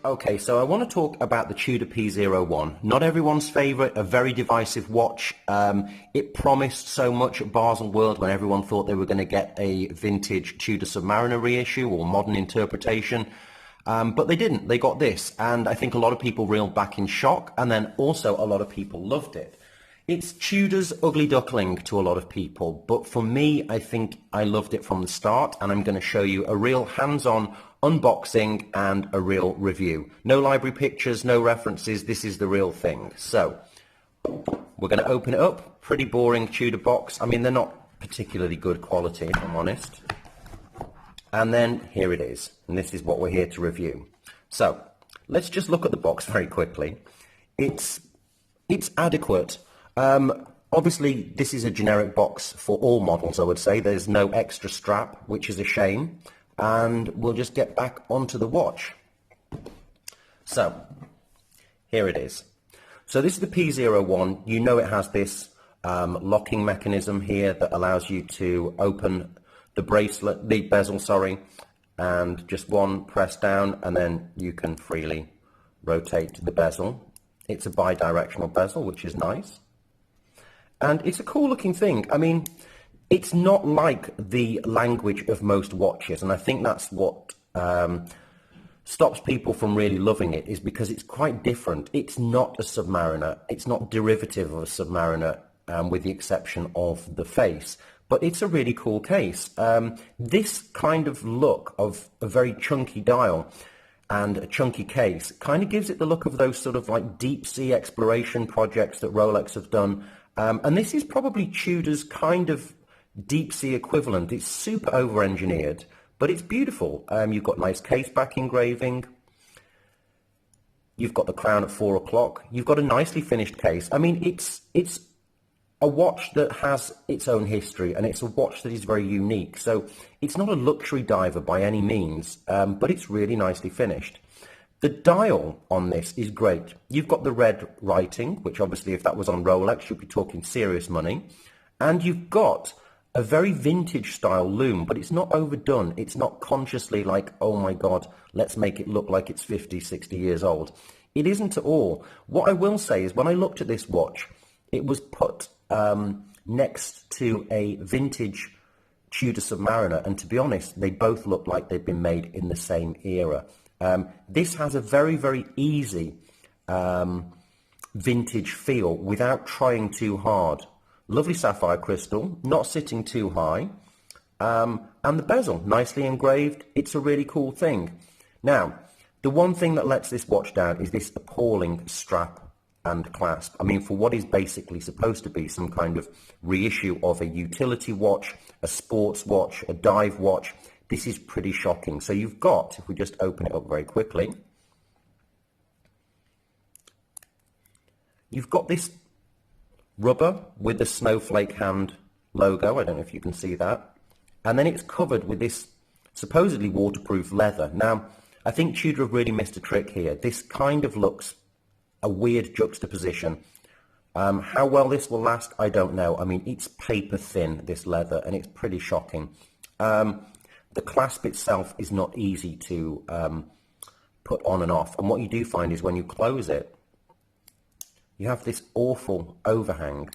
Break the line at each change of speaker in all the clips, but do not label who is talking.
Okay, so I want to talk about the Tudor P01. Not everyone's favourite, a very divisive watch. It promised so much at Basel World when everyone thought they were going to get a vintage Tudor Submariner reissue or modern interpretation. But they didn't. They got this. And I think a lot of people reeled back in shock. And then also a lot of people loved it. It's Tudor's ugly duckling to a lot of people. But for me, I think I loved it from the start. And I'm going to show you a real hands-on unboxing and a real review. No library pictures, no references. This is the real thing. So we're going to open it up. Pretty boring Tudor box. I mean, they're not particularly good quality, if I'm honest. And then here it is. And this is what we're here to review. So let's just look at the box very quickly. It's adequate. Obviously, this is a generic box for all models, I would say. There's no extra strap, which is a shame. And we'll just get back onto the watch. So here it is. So this is the P01. You know it has this locking mechanism here that allows you to open the bracelet, the bezel, sorry, and just one press down and then you can freely rotate the bezel. It's a bi-directional bezel, which is nice. And it's a cool looking thing. I mean, it's not like the language of most watches, and I think that's what stops people from really loving it, is because it's quite different. It's not a Submariner. It's not derivative of a Submariner, with the exception of the face. But it's a really cool case. This kind of look of a very chunky dial and a chunky case kind of gives it the look of those sort of like deep sea exploration projects that Rolex have done. And this is probably Tudor's kind of deep sea equivalent. It's super over engineered, but it's beautiful. You've got nice case back engraving. You've got the crown at 4 o'clock. You've got a nicely finished case. I mean, it's a watch that has its own history, and it's a watch that is very unique. So it's not a luxury diver by any means, but it's really nicely finished. The dial on this is great. You've got the red writing, which obviously if that was on Rolex, you'd be talking serious money. And you've got a very vintage style lume, but it's not overdone. It's not consciously like, oh my God, let's make it look like it's 50, 60 years old. It isn't at all. What I will say is when I looked at this watch, it was put next to a vintage Tudor Submariner, and to be honest, they both look like they've been made in the same era. This has a very, very easy vintage feel without trying too hard. Lovely sapphire crystal, not sitting too high, and the bezel, nicely engraved. It's a really cool thing. Now, the one thing that lets this watch down is this appalling strap and clasp. I mean, for what is basically supposed to be some kind of reissue of a utility watch, a sports watch, a dive watch, this is pretty shocking. So you've got, if we just open it up very quickly, you've got this rubber with the snowflake hand logo. I don't know if you can see that. And then it's covered with this supposedly waterproof leather. Now, I think Tudor have really missed a trick here. This kind of looks a weird juxtaposition. How well this will last, I don't know. I mean, it's paper thin, this leather, and it's pretty shocking. The clasp itself is not easy to put on and off. And what you do find is when you close it, you have this awful overhang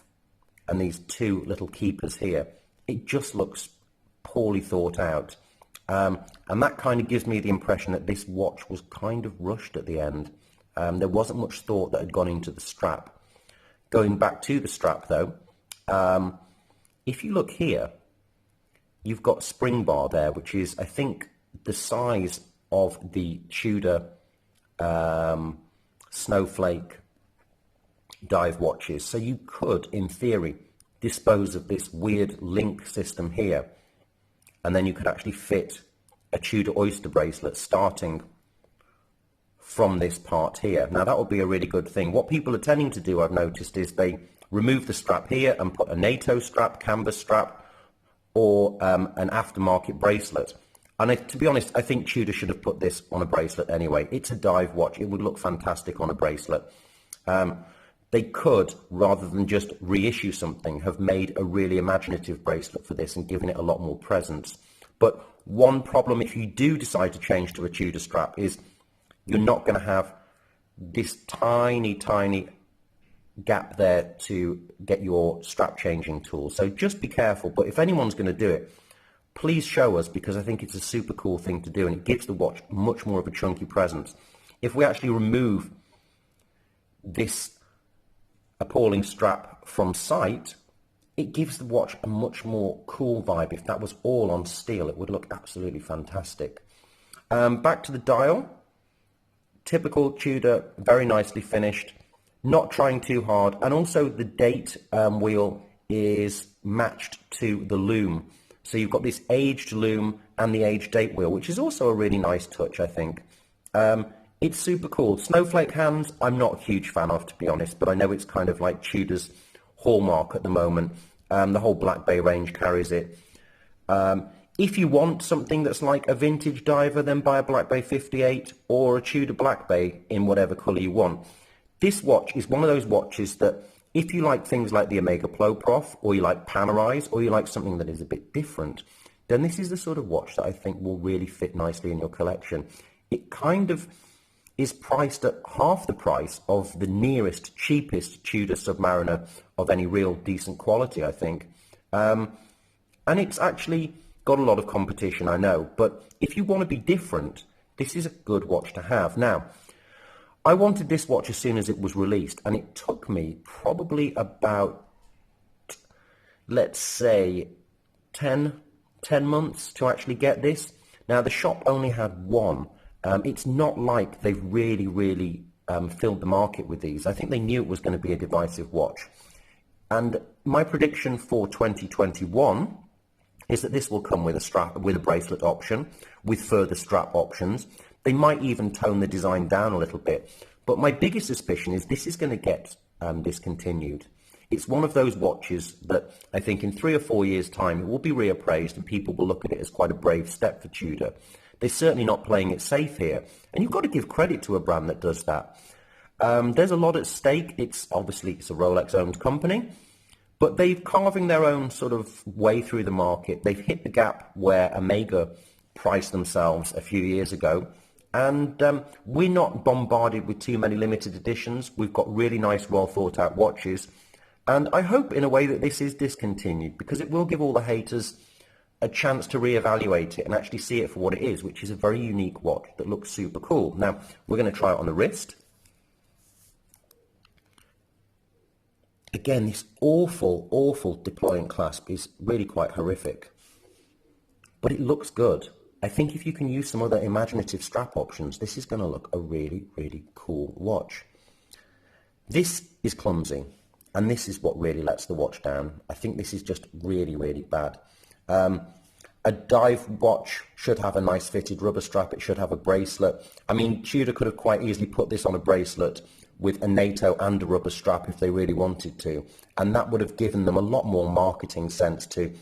and these two little keepers here. It just looks poorly thought out. And that kind of gives me the impression that this watch was kind of rushed at the end. There wasn't much thought that had gone into the strap. Going back to the strap though, if you look here, you've got spring bar there, which is, I think, the size of the Tudor Snowflake dive watches. So you could, in theory, dispose of this weird link system here, and then you could actually fit a Tudor Oyster bracelet starting from this part here. Now that would be a really good thing. What people are tending to do, I've noticed, is they remove the strap here and put a NATO strap, canvas strap, or an aftermarket bracelet. And to be honest, I think Tudor should have put this on a bracelet anyway. It's a dive watch. It would look fantastic on a bracelet. They could, rather than just reissue something, have made a really imaginative bracelet for this and given it a lot more presence. But one problem if you do decide to change to a Tudor strap is you're not going to have this tiny, tiny gap there to get your strap changing tool. So just be careful. But if anyone's going to do it, please show us, because I think it's a super cool thing to do, and it gives the watch much more of a chunky presence. If we actually remove this appalling strap from sight, it gives the watch a much more cool vibe. If that was all on steel, it would look absolutely fantastic. Back to the dial. Typical Tudor, very nicely finished, not trying too hard, and also the date wheel is matched to the loom. So you've got this aged loom and the aged date wheel, which is also a really nice touch, I think. It's super cool. Snowflake hands, I'm not a huge fan of, to be honest, but I know it's kind of like Tudor's hallmark at the moment. The whole Black Bay range carries it. If you want something that's like a vintage diver, then buy a Black Bay 58 or a Tudor Black Bay in whatever colour you want. This watch is one of those watches that if you like things like the Omega Pro Prof, or you like Panerais, or you like something that is a bit different, then this is the sort of watch that I think will really fit nicely in your collection. It kind of is priced at half the price of the nearest, cheapest Tudor Submariner of any real decent quality, I think. And it's actually got a lot of competition, I know, but if you want to be different, this is a good watch to have. Now, I wanted this watch as soon as it was released, and it took me probably about, let's say, 10 months to actually get this. Now, the shop only had one. It's not like they've really filled the market with these. I think they knew it was going to be a divisive watch. And my prediction for 2021 is that this will come with a strap, with a bracelet option, with further strap options. They might even tone the design down a little bit. But my biggest suspicion is this is going to get discontinued. It's one of those watches that I think in 3 or 4 years' time it will be reappraised and people will look at it as quite a brave step for Tudor. They're certainly not playing it safe here. And you've got to give credit to a brand that does that. There's a lot at stake. It's a Rolex-owned company, but they're carving their own sort of way through the market. They've hit the gap where Omega priced themselves a few years ago. And we're not bombarded with too many limited editions. We've got really nice, well thought out watches. And I hope in a way that this is discontinued, because it will give all the haters a chance to reevaluate it and actually see it for what it is, which is a very unique watch that looks super cool. Now, we're going to try it on the wrist. Again, this awful deploying clasp is really quite horrific, but it looks good. I think if you can use some other imaginative strap options, this is going to look a really cool watch. This is clumsy, and this is what really lets the watch down. I think this is just really bad. A dive watch should have a nice fitted rubber strap. It should have a bracelet. I mean, Tudor could have quite easily put this on a bracelet with a NATO and a rubber strap if they really wanted to, and that would have given them a lot more marketing sense to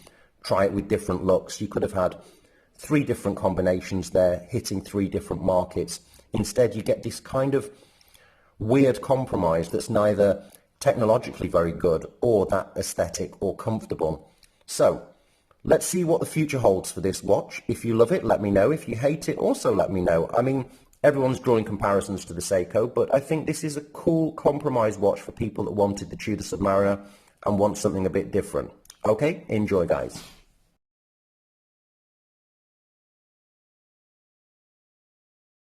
try it with different looks. You could have had 3 different combinations there hitting 3 different markets. Instead, you get this kind of weird compromise that's neither technologically very good or that aesthetic or comfortable. So let's see what the future holds for this watch. If you love it, let me know. If you hate it, also let me know. I mean, everyone's drawing comparisons to the Seiko, but I think this is a cool compromise watch for people that wanted the Tudor Submariner and want something a bit different. Okay, enjoy guys.